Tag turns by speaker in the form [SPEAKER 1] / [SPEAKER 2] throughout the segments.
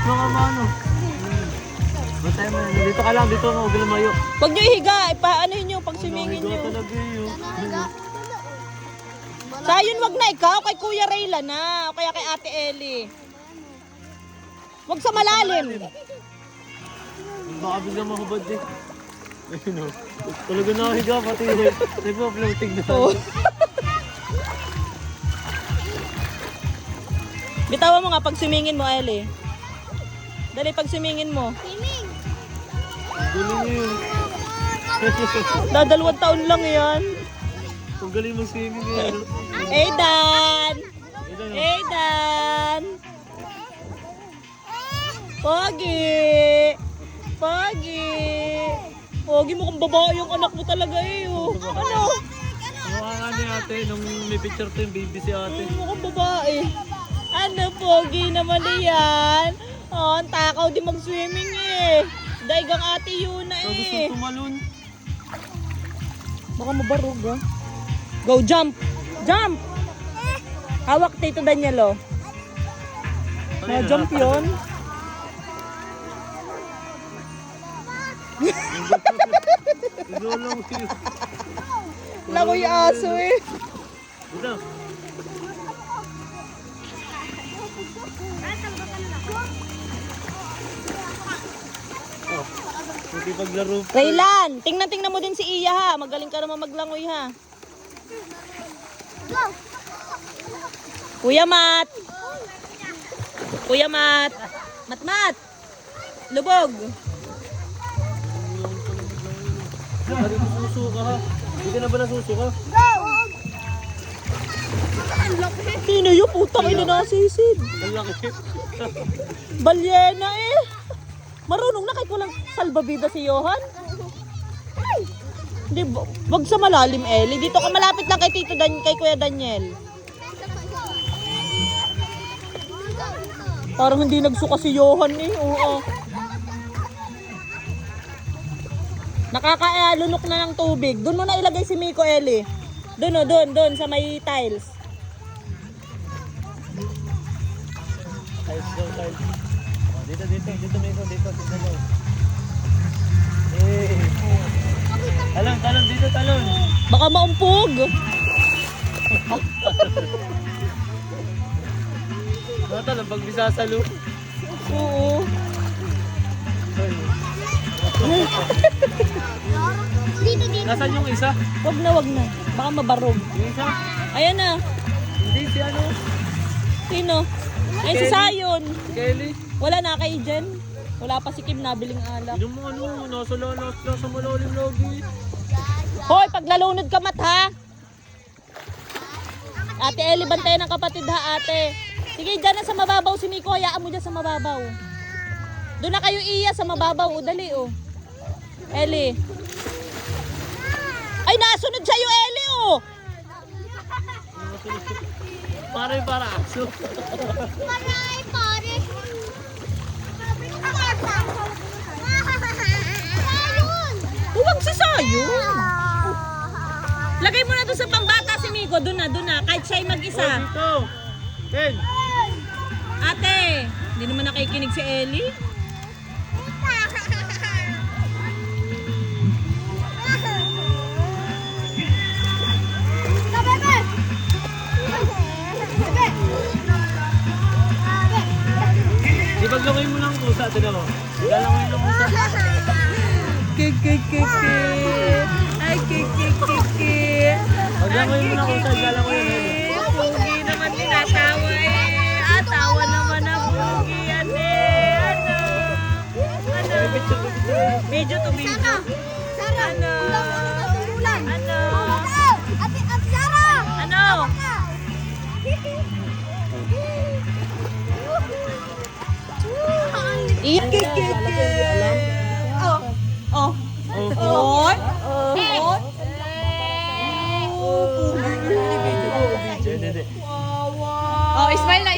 [SPEAKER 1] mga mano. Bantay mo. Dito ka lang. Dito mo. Huwag lumayo.
[SPEAKER 2] Huwag nyo ihiga. Paanohin nyo pag sumingin nyo.
[SPEAKER 1] Talaga yun.
[SPEAKER 2] Sayon, wag na ikaw. Kay Kuya Rayla na. O kaya kay Ate Ellie. Wag sa malalim.
[SPEAKER 1] Baka biglang mahubad eh. Ayun o. Talaga nakahiga pati. Nagpa-floating na.
[SPEAKER 2] Oh. Bitawan mo nga pag sumingin mo, Ellie. Dali pag sumingin mo.
[SPEAKER 1] Galing yun.
[SPEAKER 2] Dadalawang taon lang yan.
[SPEAKER 1] Kung galing mag-swimming yun.
[SPEAKER 2] Aidan! Aidan! Pogi! Pogi! Pogi mo kung babae yung anak mo talaga eh. Oh. Ano?
[SPEAKER 1] Mukha nga ni ate, nung may picture to yung baby si ate.
[SPEAKER 2] Mukhang babae. Ano, Pogi naman yan? Oh, ang takaw di mag-swimming eh. Daigang ate yun na
[SPEAKER 1] So gusto
[SPEAKER 2] eh.
[SPEAKER 1] tumalon.
[SPEAKER 2] Baka mabarog ah. Go, jump! Jump! Hawak Tito Daniel oh. Na-jump yun.
[SPEAKER 1] Igulong yun.
[SPEAKER 2] Langoy aso eh.
[SPEAKER 1] Dito. Oh, hindi paglaro.
[SPEAKER 2] Raylan, tingnan mo din si Iya ha. Magaling ka naman maglangoy ha. Kuya Mat. Kuya Mat. Mat. Lubog.
[SPEAKER 1] Hindi ka nasusuka ha. Hindi ka na ba nasusuka?
[SPEAKER 2] Sino yung putang ina nasisid?
[SPEAKER 1] Ang laki.
[SPEAKER 2] Balyena eh. Marunong na kahit walang salbabida si Johan. Hindi, wag sa malalim Ellie. Dito ka malapit lang kay kay Kuya Daniel. Parang hindi nagsuka si Johan eh. Oo. Nakakaalunok na ng tubig. Doon mo na ilagay si Miko Ellie. Doon o, doon sa may tiles.
[SPEAKER 1] Tiles. Dito. Dito. Eh. Talon. Dito, talon.
[SPEAKER 2] Baka maumpog.
[SPEAKER 1] Talon, pag bisasalo.
[SPEAKER 2] Oo.
[SPEAKER 1] Nasaan yung isa?
[SPEAKER 2] Wag na. Baka mabarog.
[SPEAKER 1] Yung isa?
[SPEAKER 2] Ayan na.
[SPEAKER 1] Hindi, si ano?
[SPEAKER 2] Sino? Ay, si Sayon.
[SPEAKER 1] Si Kelly.
[SPEAKER 2] Wala na kay Jen. Wala pa si Kim nabiling alak.
[SPEAKER 1] Yung mga nasa malalim lagi.
[SPEAKER 2] Hoy, paglalunod ka mat ha. Ate Ellie, bantayan ng kapatid ha ate. Sige, dyan na sa mababaw si Miko. Hayaan mo dyan sa mababaw. Doon na kayo Iya sa mababaw. O, dali o. Ellie. Ay, nasunod siya yung Ellie o.
[SPEAKER 1] Para aso.
[SPEAKER 3] Pare.
[SPEAKER 2] Huwag si Sayon. Lagay mo na doon sa pangbata si Miko. Doon na. Kahit siya'y mag-isa.
[SPEAKER 1] Dito. Ken.
[SPEAKER 2] Ate, hindi naman nakikinig si Ellie.
[SPEAKER 1] Di paglangoy mo ng kusa, tignan mo. Galangoy ng kusa.
[SPEAKER 2] Kiki. Ay, kiki.
[SPEAKER 1] Paglangoy mo ng kusa, galangoy yun.
[SPEAKER 2] Pugi naman tinatawa eh. Tawa naman ang pugi yan eh. Ano? Medyo to medyo. Ano? Ano?
[SPEAKER 3] Ate Sarah!
[SPEAKER 2] Ano? Kiki. Oh. Oh.
[SPEAKER 1] Hindi.
[SPEAKER 4] Oh, smile na.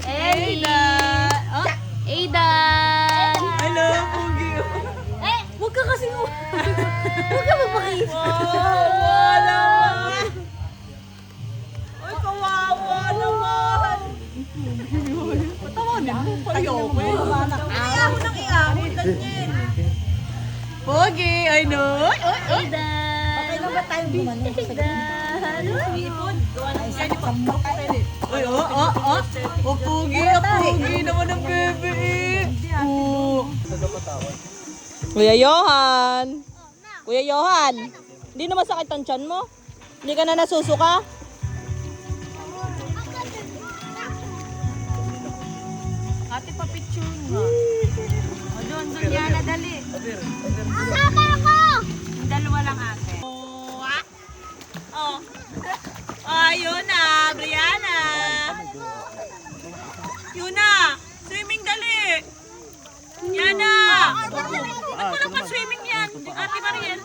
[SPEAKER 4] Aidan. Oh, Aidan.
[SPEAKER 2] Hello, pugi.
[SPEAKER 4] Huwag ka kasi huwag ka magpakita.
[SPEAKER 2] Kawawa naman. Ay, kawawa naman. Patawanin mo pa Ayoko eh. Ayaw nang iahon, Daniel. Pogi, I know. Oy, oy.
[SPEAKER 4] Okay lang ba tayong gumanon sa
[SPEAKER 2] Oy, oh, pogi naman ang bebe eh. Kuya Johan. Kuya Johan. Hindi na masakit ang tiyan mo? Hindi ka na nasusuka? Ate, pa-picture nga. O, doon, Yana, dali.
[SPEAKER 3] Kasama ako!
[SPEAKER 2] Yung dalawa lang ate. Oh. Ayun na, Brianna. Yun na. Swimming dali. Yana. Ba't wala pa swimming yan? Ate Mariel.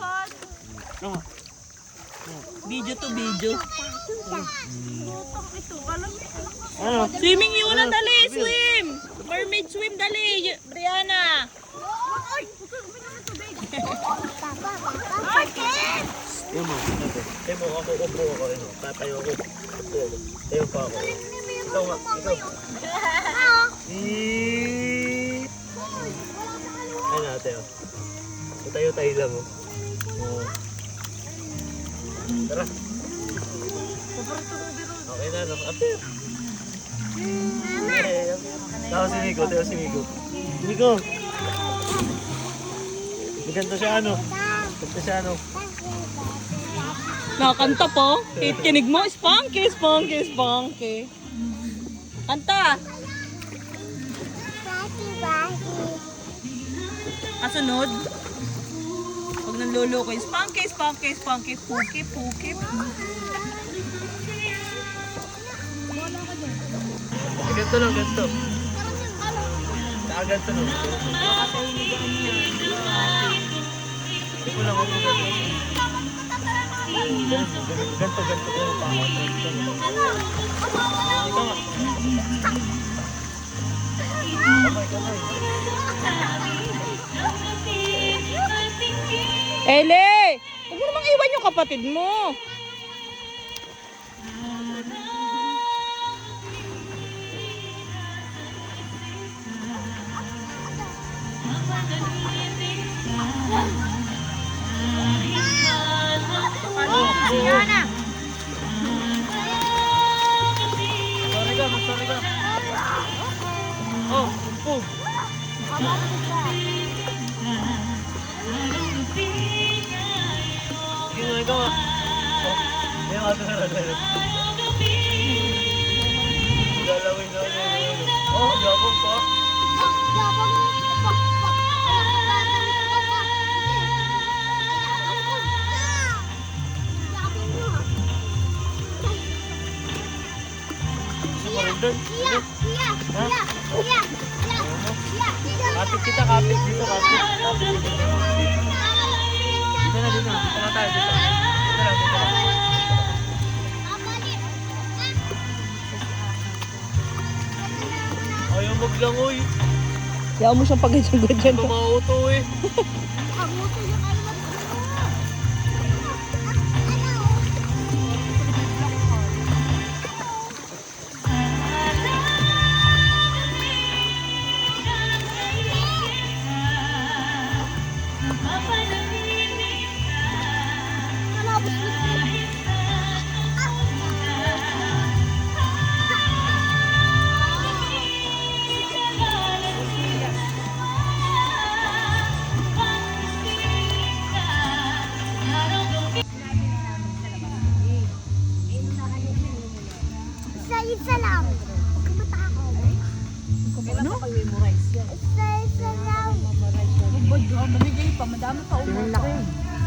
[SPEAKER 2] Video to video.
[SPEAKER 1] Ano?
[SPEAKER 2] Swimming yun na, dali. Swim. Mermaid swim, dali. Brianna.
[SPEAKER 1] Tayo mo, ako, upo ako rin. Tatayo ako. Tayo pa ako. Ikaw nga, ikaw. Ay natin, oh. Tayo-tayo lang, oh. Tara. Okay na, no? Apir. Tayo si Miko, tayo si Miko. Miko! Ganto siya, ano? Ganto siya, ano?
[SPEAKER 2] Nakakanta po. Kinig mo. Spunky, spunky, spunky. Kanta. Kasunod. Pag nanlolo ko yung spunky, spunky, spunky, puki, puki.
[SPEAKER 1] Ganto lang, ganto. Ganto lang. Hindi ko lang ako ganto. Ganto ko pa ako. Ikaw nga.
[SPEAKER 2] Ele! Huwag mo namang iwan yung kapatid mo.
[SPEAKER 3] Yana!
[SPEAKER 1] Sorry ka, sorry ka. Oh, oh. Sige nga, ikaw ah. Oh, hindi ako ito. Galawin na yun. Oh, gabong pa. Doon. Kapit kita, kapit dito, kapit. Dito na, dito na. Dito na tayo, dito. Dito na, dito na. Ayaw maglang, oy.
[SPEAKER 2] Kaya mo siyang pag-gadyan-gadyan.
[SPEAKER 1] Ito mauto, eh.
[SPEAKER 3] Isa lang. Huwag ka matakot.
[SPEAKER 4] Ano?
[SPEAKER 3] Isa lang.
[SPEAKER 4] Mamigay pa, madami pa umot.
[SPEAKER 2] laki.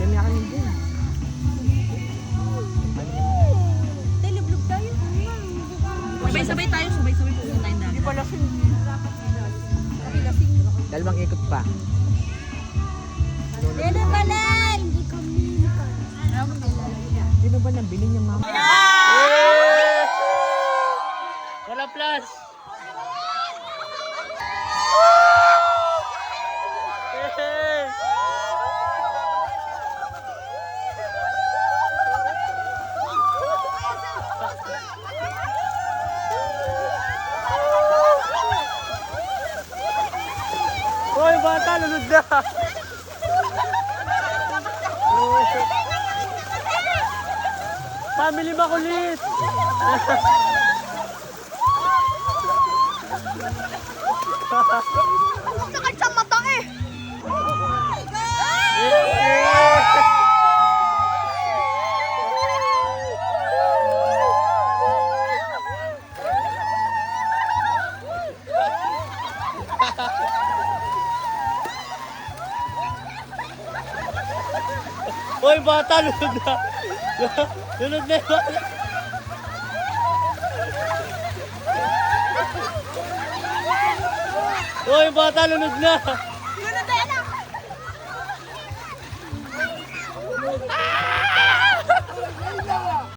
[SPEAKER 2] Dami laki din.
[SPEAKER 4] Liblog tayo.
[SPEAKER 2] Sabay-sabay tayo, sabay-sabay pupunta tayong dagat.
[SPEAKER 4] Hindi pa lasing. Lasing.
[SPEAKER 2] Dalawang ikot pa.
[SPEAKER 3] Dito pala. Hindi ko minka.
[SPEAKER 2] Sino ba nabili niya mama?
[SPEAKER 1] Wala plus. Hoy, bata, lunod na. Family makulit.
[SPEAKER 3] Sakit sa mata eh.
[SPEAKER 1] Hoy, bata, lunod na. Lunod na yung bata. Hoy, bata, lunod na.